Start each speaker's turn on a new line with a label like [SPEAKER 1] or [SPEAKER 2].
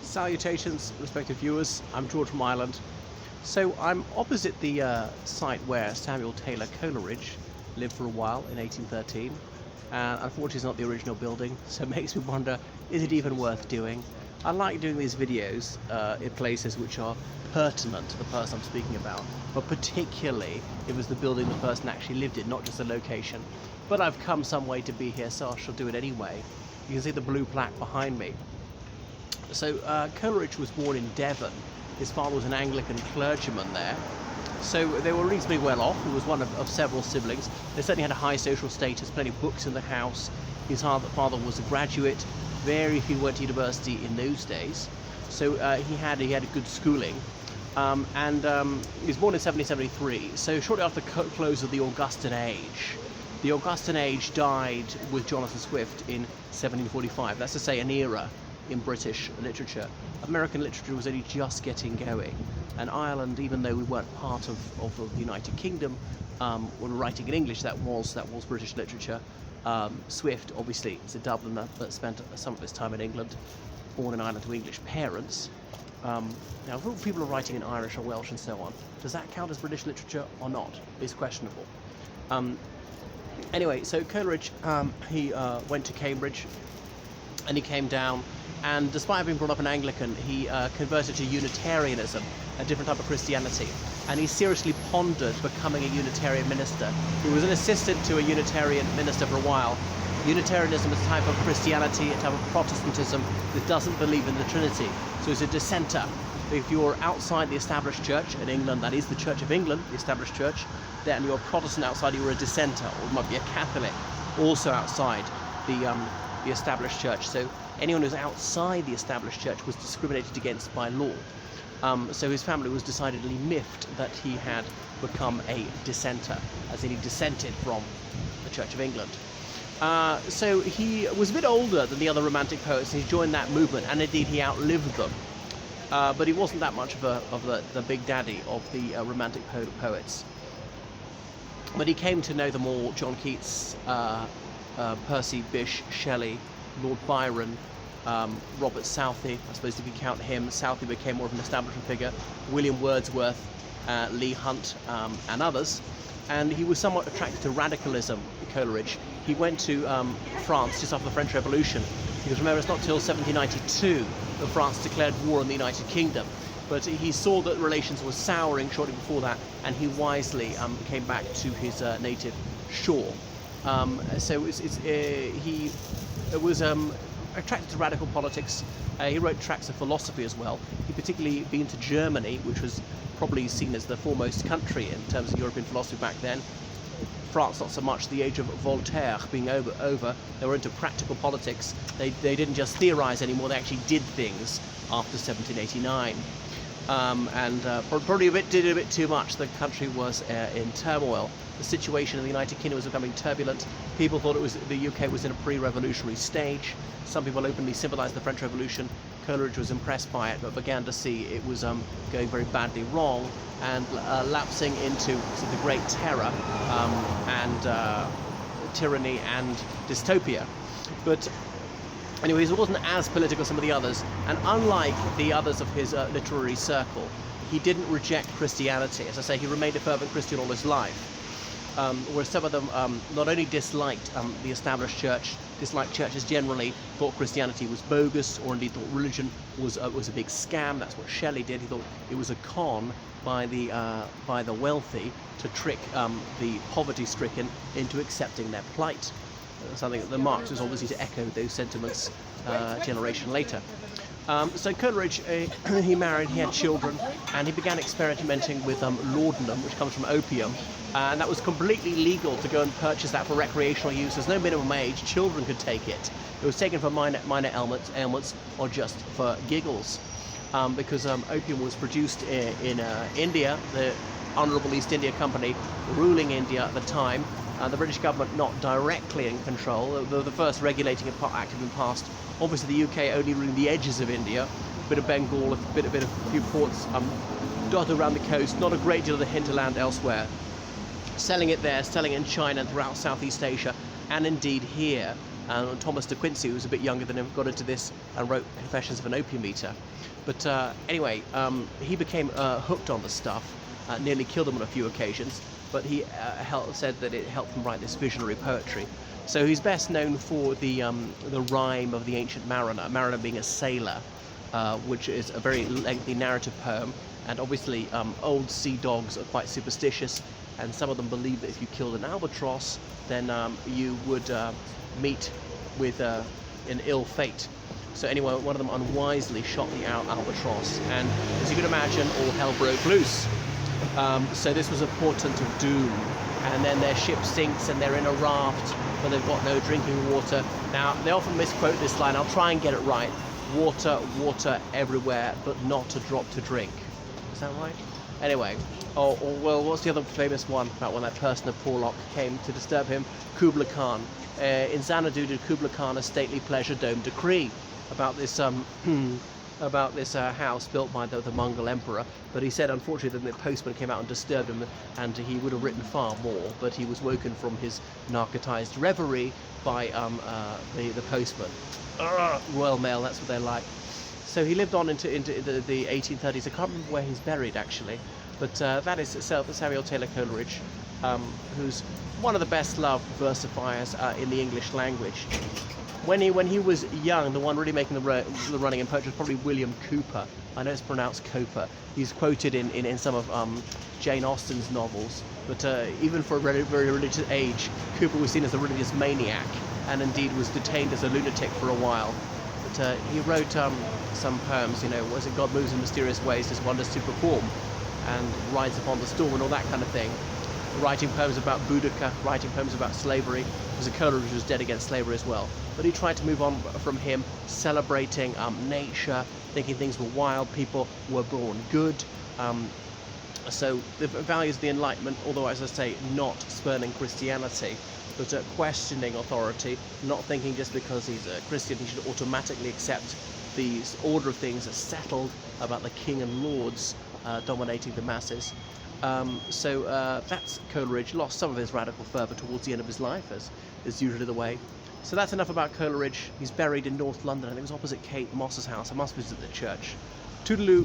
[SPEAKER 1] Salutations, respected viewers. I'm George from Ireland. So I'm opposite the site where Samuel Taylor Coleridge lived for a while in 1813. And unfortunately it's not the original building, so it makes me wonder, is it even worth doing? I like doing these videos in places which are pertinent to the person I'm speaking about, but particularly if it was the building the person actually lived in, not just the location. But I've come some way to be here, so I shall do it anyway. You can see the blue plaque behind me. So Coleridge was born in Devon. His father was an Anglican clergyman there. So they were reasonably well off. He was one of several siblings. They certainly had a high social status, plenty of books in the house. His father was a graduate. Very few went to university in those days. So he had a good schooling. He was born in 1773, so shortly after the close of the Augustan Age. The Augustan Age died with Jonathan Swift in 1745. That's to say, an era in British literature. American literature was only just getting going, and Ireland, even though we weren't part of the United Kingdom, when writing in English, that was British literature. Swift, obviously, is a Dubliner, but spent some of his time in England, born in Ireland to English parents. Now, if people are writing in Irish or Welsh and so on, does that count as British literature or not? It's questionable. Anyway, so Coleridge, he went to Cambridge, and he came down, and despite being brought up an Anglican, he converted to Unitarianism, a different type of Christianity, and he seriously pondered becoming a Unitarian minister. He was an assistant to a Unitarian minister for a while. Unitarianism is a type of Christianity, a type of Protestantism that doesn't believe in the Trinity, so he's a dissenter. If you're outside the established church, in England that is the Church of England, the established church, then you're a Protestant outside, you're a dissenter, or you might be a Catholic, also outside the established church. So anyone who's outside the established church was discriminated against by law. So his family was decidedly miffed that he had become a dissenter, as in he dissented from the Church of England. So he was a bit older than the other Romantic poets, and he joined that movement, and indeed he outlived them. But he wasn't that much of the big daddy of the Romantic poets. But he came to know them all: John Keats, Percy Bysshe Shelley, Lord Byron, Robert Southey. I suppose if you count him, Southey became more of an establishment figure. William Wordsworth, Leigh Hunt, and others. And he was somewhat attracted to radicalism, Coleridge. He went to France just after the French Revolution, because remember, it's not till 1792 that France declared war on the United Kingdom. But he saw that relations were souring shortly before that, and he wisely came back to his native shore. So he was attracted to radical politics. He wrote tracts of philosophy as well. He particularly been to Germany, which was probably seen as the foremost country in terms of European philosophy back then. France, not so much. The age of Voltaire being over, they were into practical politics. They didn't just theorize anymore, they actually did things after 1789. Probably did a bit too much. The country was in turmoil. The situation in the United Kingdom was becoming turbulent. People thought the UK was in a pre-revolutionary stage. Some people openly sympathized with the French Revolution. Coleridge was impressed by it, but began to see it was going very badly wrong, and lapsing into the Great Terror and tyranny and dystopia. But anyway, he wasn't as political as some of the others, and unlike the others of his literary circle, he didn't reject Christianity. As I say, he remained a fervent Christian all his life. Whereas some of them not only disliked the established church, disliked churches generally, thought Christianity was bogus, or indeed thought religion was a big scam. That's what Shelley did. He thought it was a con by the wealthy to trick the poverty-stricken into accepting their plight. Something that the Marx was obviously to echo those sentiments a generation later. So Coleridge, he married, he had children, and he began experimenting with laudanum, which comes from opium, and that was completely legal to go and purchase that for recreational use. There's no minimum age, children could take it. It was taken for minor ailments or just for giggles, because opium was produced in India, the Honourable East India Company ruling India at the time, the British government not directly in control. The first regulating act had been passed. Obviously the UK only ruling the edges of India, a bit of Bengal, a few ports dotted around the coast, not a great deal of the hinterland elsewhere. Selling it there, selling it in China and throughout Southeast Asia, and indeed here. And Thomas de Quincey, who was a bit younger than him, got into this and wrote Confessions of an Opium Eater. But anyway, he became hooked on the stuff, nearly killed him on a few occasions, but he said that it helped him write this visionary poetry. So he's best known for the rhyme of the Ancient Mariner, Mariner being a sailor, which is a very lengthy narrative poem. And obviously, old sea dogs are quite superstitious, and some of them believe that if you killed an albatross, then you would meet with an ill fate. So anyway, one of them unwisely shot the albatross, and as you can imagine, all hell broke loose. So this was a portent of doom. And then their ship sinks, and they're in a raft, but they've got no drinking water. Now, they often misquote this line. I'll try and get it right. Water, water everywhere, but not a drop to drink. Is that right? Anyway, well, what's the other famous one about when that person of Porlock came to disturb him? Kubla Khan. In Xanadu did Kubla Khan a stately pleasure dome decree about this house built by the Mongol emperor, but he said unfortunately that the postman came out and disturbed him, and he would have written far more, but he was woken from his narcotized reverie by the postman. Royal Mail, that's what they're like. So he lived on into the 1830s. I can't remember where he's buried actually, but that is Samuel Taylor Coleridge, who's one of the best loved versifiers in the English language. When he was young, the one really making the running in poetry was probably William Cooper. I know it's pronounced Cooper. He's quoted in some of Jane Austen's novels. But even for a very, very religious age, Cooper was seen as a religious maniac, and indeed was detained as a lunatic for a while. But he wrote some poems, was it God moves in mysterious ways, his wonders to perform, and rides upon the storm and all that kind of thing. Writing poems about Boudica, writing poems about slavery, because Coleridge was dead against slavery as well. But he tried to move on from him, celebrating nature, thinking things were wild, people were born good. So the values of the Enlightenment, although, as I say, not spurning Christianity, but questioning authority, not thinking just because he's a Christian he should automatically accept the order of things as settled about the king and lords dominating the masses. So that's Coleridge. Lost some of his radical fervour towards the end of his life, as is usually the way. So that's enough about Coleridge. He's buried in North London. I think it was opposite Kate Moss's house. I must visit the church. Toodaloo.